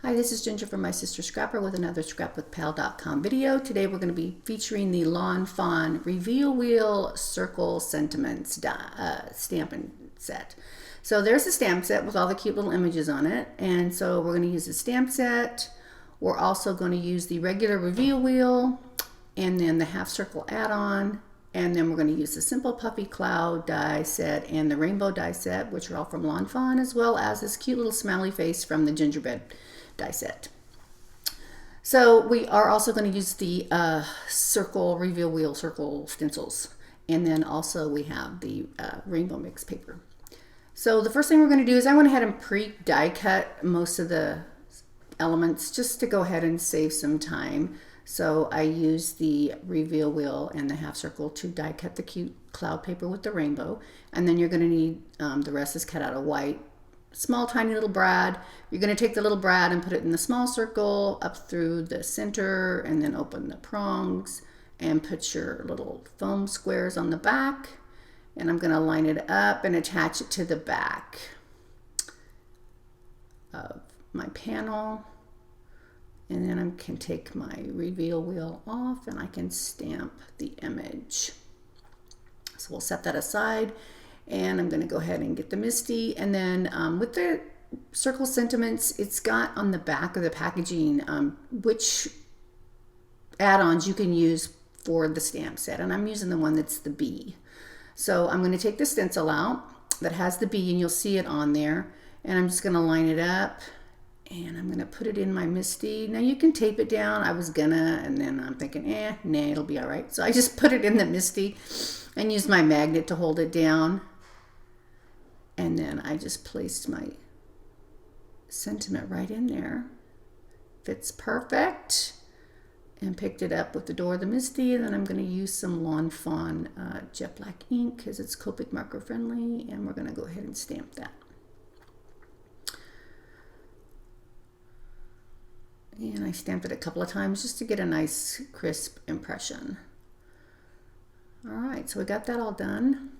Hi, this is Ginger from My Sister Scrapper with another scrapwithpal.com video. Today we're going to be featuring the Fawn Reveal Wheel Circle Sentiments stamping set. So there's a stamp set with all the cute little images on it, and so we're going to use the stamp set. We're also going to use the regular reveal wheel and then the half circle add-on, and then we're going to use the simple puffy cloud die set and the rainbow die set, which are all from Fawn, as well as this cute little smiley face from the Gingerbread die set. So we are also going to use the circle reveal wheel circle stencils, and then also we have the rainbow mix paper. So the first thing we're going to do is I went ahead and pre-die cut most of the elements just to go ahead and save some time. So I used the reveal wheel and the half circle to die cut the cute cloud paper with the rainbow, and then you're going to need the rest is cut out of white small tiny little brad. You're going to take the little brad and put it in the small circle up through the center, and then open the prongs and put your little foam squares on the back, and I'm going to line it up and attach it to the back of my panel, and then I can take my reveal wheel off and I can stamp the image. So we'll set that aside. And I'm going to go ahead and get the MISTI, and then with the circle sentiments, it's got on the back of the packaging which add-ons you can use for the stamp set, and I'm using the one that's the bee. So I'm going to take the stencil out that has the bee, and you'll see it on there, and I'm just going to line it up, and I'm going to put it in my MISTI. Now you can tape it down. I was gonna, and then I'm thinking, nah, it'll be all right. So I just put it in the MISTI and used my magnet to hold it down. And then I just placed my sentiment right in there. Fits perfect. And picked it up with the door of the MISTI. And then I'm going to use some Fawn jet black ink because it's Copic marker friendly. And we're going to go ahead and stamp that. And I stamped it a couple of times just to get a nice crisp impression. All right, so we got that all done.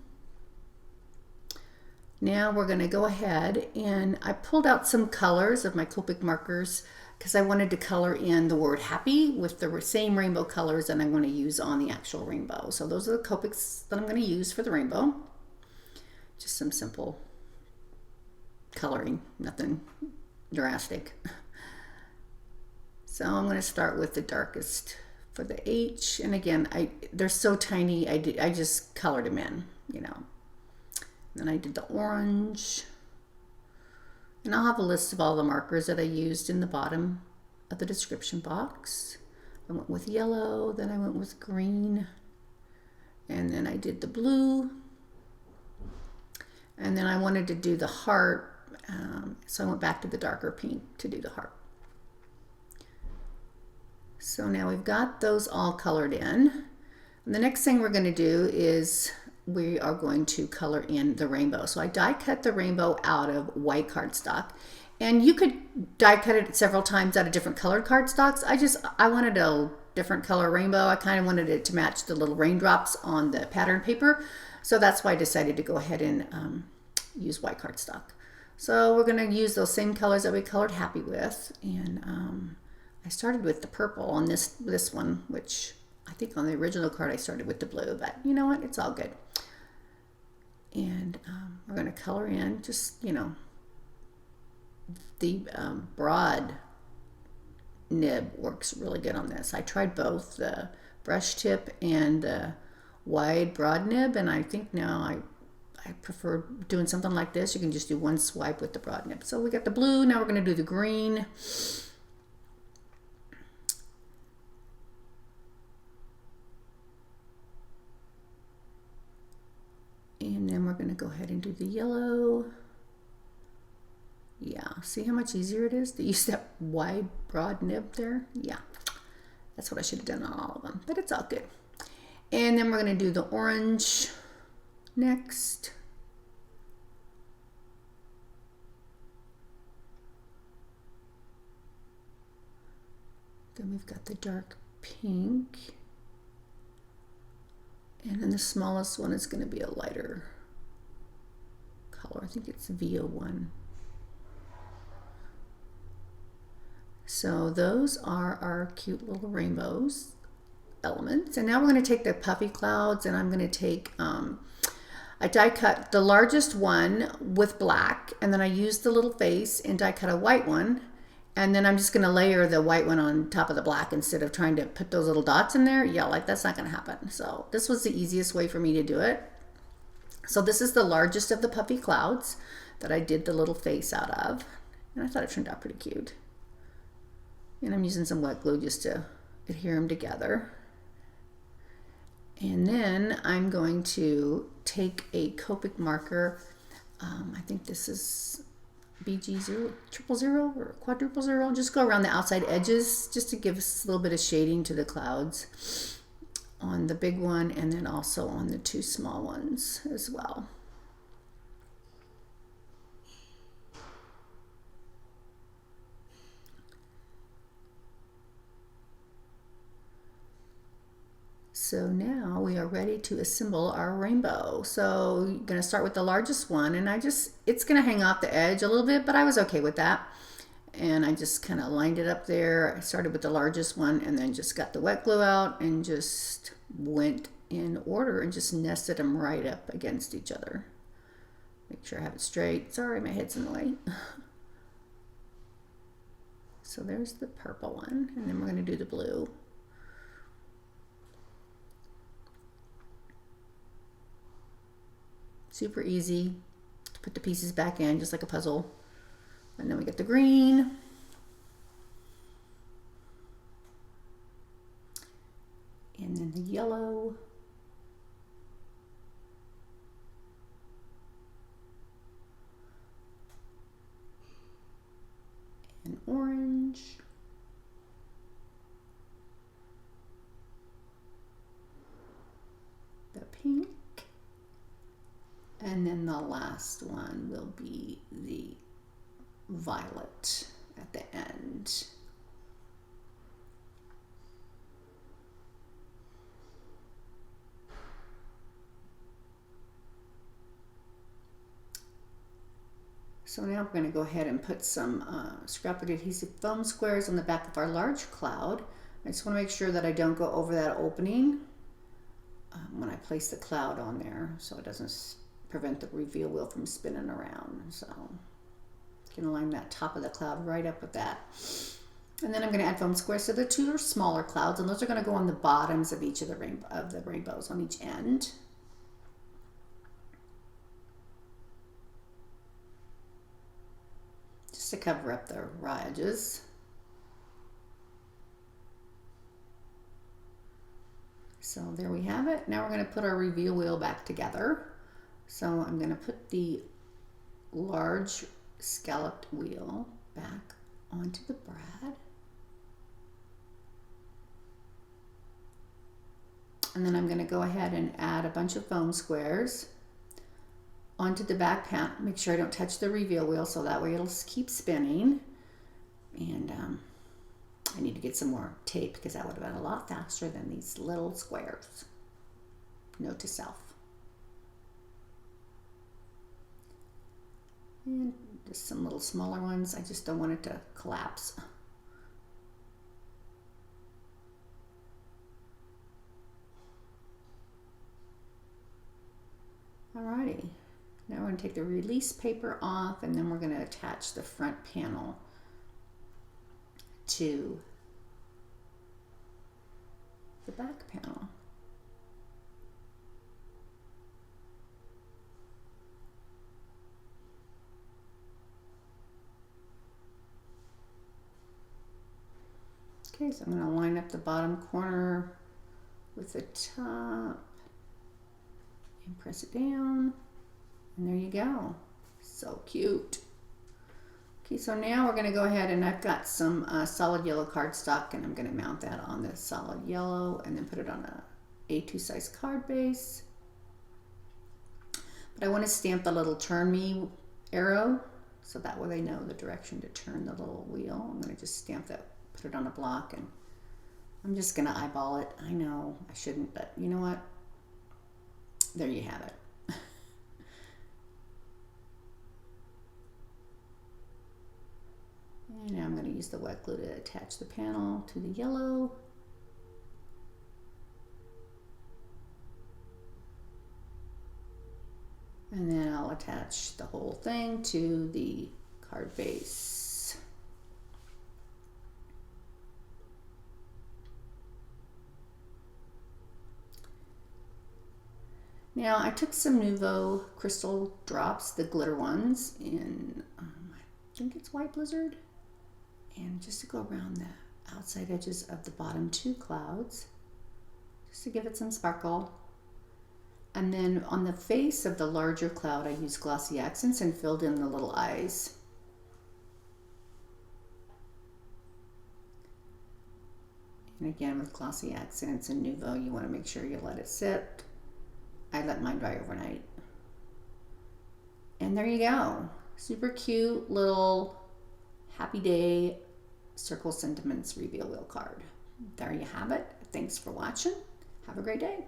Now we're going to go ahead, and I pulled out some colors of my Copic markers because I wanted to color in the word happy with the same rainbow colors that I'm going to use on the actual rainbow. So those are the Copics that I'm going to use for the rainbow. Just some simple coloring, nothing drastic. So I'm going to start with the darkest for the H, and again, they're so tiny, I just colored them in, you know. Then I did the orange, and I'll have a list of all the markers that I used in the bottom of the description box. I went with yellow, then I went with green, and then I did the blue, and then I wanted to do the heart, so I went back to the darker pink to do the heart. So now we've got those all colored in. And the next thing we're going to do is we are going to color in the rainbow. So I die cut the rainbow out of white cardstock, and you could die cut it several times out of different colored cardstocks. I wanted a different color rainbow. I kind of wanted it to match the little raindrops on the pattern paper, so that's why I decided to go ahead and use white cardstock. So we're going to use those same colors that we colored happy with, and I started with the purple on this one, which I think on the original card I started with the blue, but you know what, it's all good. And we're going to color in just, you know, the broad nib works really good on this. I tried both the brush tip and the wide broad nib, and I think now I prefer doing something like this. You can just do one swipe with the broad nib. So we got the blue, now we're going to do the green. And then we're going to go ahead and do the yellow. Yeah, see how much easier it is to use that wide, broad nib there? Yeah, that's what I should have done on all of them, but it's all good. And then we're going to do the orange next. Then we've got the dark pink. And then the smallest one is going to be a lighter color. I think it's VO1. So those are our cute little rainbows elements. And now we're going to take the puffy clouds, and I'm going to take, I die cut the largest one with black, and then I used the little face and die cut a white one. And then I'm just going to layer the white one on top of the black instead of trying to put those little dots in there. Yeah, like that's not going to happen. So this was the easiest way for me to do it. So this is the largest of the puffy clouds that I did the little face out of. And I thought it turned out pretty cute. And I'm using some wet glue just to adhere them together. And then I'm going to take a Copic marker. I think this is BG0, 000 or quadruple 0. Just go around the outside edges just to give us a little bit of shading to the clouds on the big one, and then also on the two small ones as well. So now we are ready to assemble our rainbow. So you're going to start with the largest one, and it's going to hang off the edge a little bit, but I was okay with that. And I just kind of lined it up there. I started with the largest one and then just got the wet glue out and just went in order and just nested them right up against each other. Make sure I have it straight. Sorry, my head's in the way. So there's the purple one, and then we're going to do the blue. Super easy to put the pieces back in, just like a puzzle. And then we get the green. And then the yellow. And orange. The pink. And then the last one will be the violet at the end. So now we're going to go ahead and put some scrap adhesive foam squares on the back of our large cloud. I just want to make sure that I don't go over that opening when I place the cloud on there, so it doesn't prevent the reveal wheel from spinning around. So you can line that top of the cloud right up with that. And then I'm going to add foam squares. So the two are smaller clouds, and those are going to go on the bottoms of each of the rainbows on each end. Just to cover up the raw edges. So there we have it. Now we're going to put our reveal wheel back together. So I'm going to put the large scalloped wheel back onto the brad. And then I'm going to go ahead and add a bunch of foam squares onto the back panel. Make sure I don't touch the reveal wheel, so that way it'll keep spinning. And I need to get some more tape because that would have been a lot faster than these little squares. Note to self. And just some little smaller ones. I just don't want it to collapse. Alrighty, now we're going to take the release paper off, and then we're going to attach the front panel to the back panel. Okay, so I'm going to line up the bottom corner with the top and press it down, and there you go. So cute. Okay, so now we're going to go ahead, and I've got some solid yellow cardstock, and I'm going to mount that on the solid yellow and then put it on a A2 size card base. But I want to stamp the little turn me arrow, so that way they know the direction to turn the little wheel. I'm going to just stamp that, put it on a block, and I'm just going to eyeball it. I know I shouldn't, but you know what? There you have it. And now I'm going to use the wet glue to attach the panel to the yellow. And then I'll attach the whole thing to the card base. Now I took some Nuvo crystal drops, the glitter ones, in I think it's White Blizzard, and just to go around the outside edges of the bottom two clouds, just to give it some sparkle. And then on the face of the larger cloud, I used glossy accents and filled in the little eyes. And again, with glossy accents and Nuvo, you want to make sure you let it sit. I let mine dry overnight. And there you go. Super cute little Happy Day Circle Sentiments Reveal Wheel card. There you have it. Thanks for watching. Have a great day.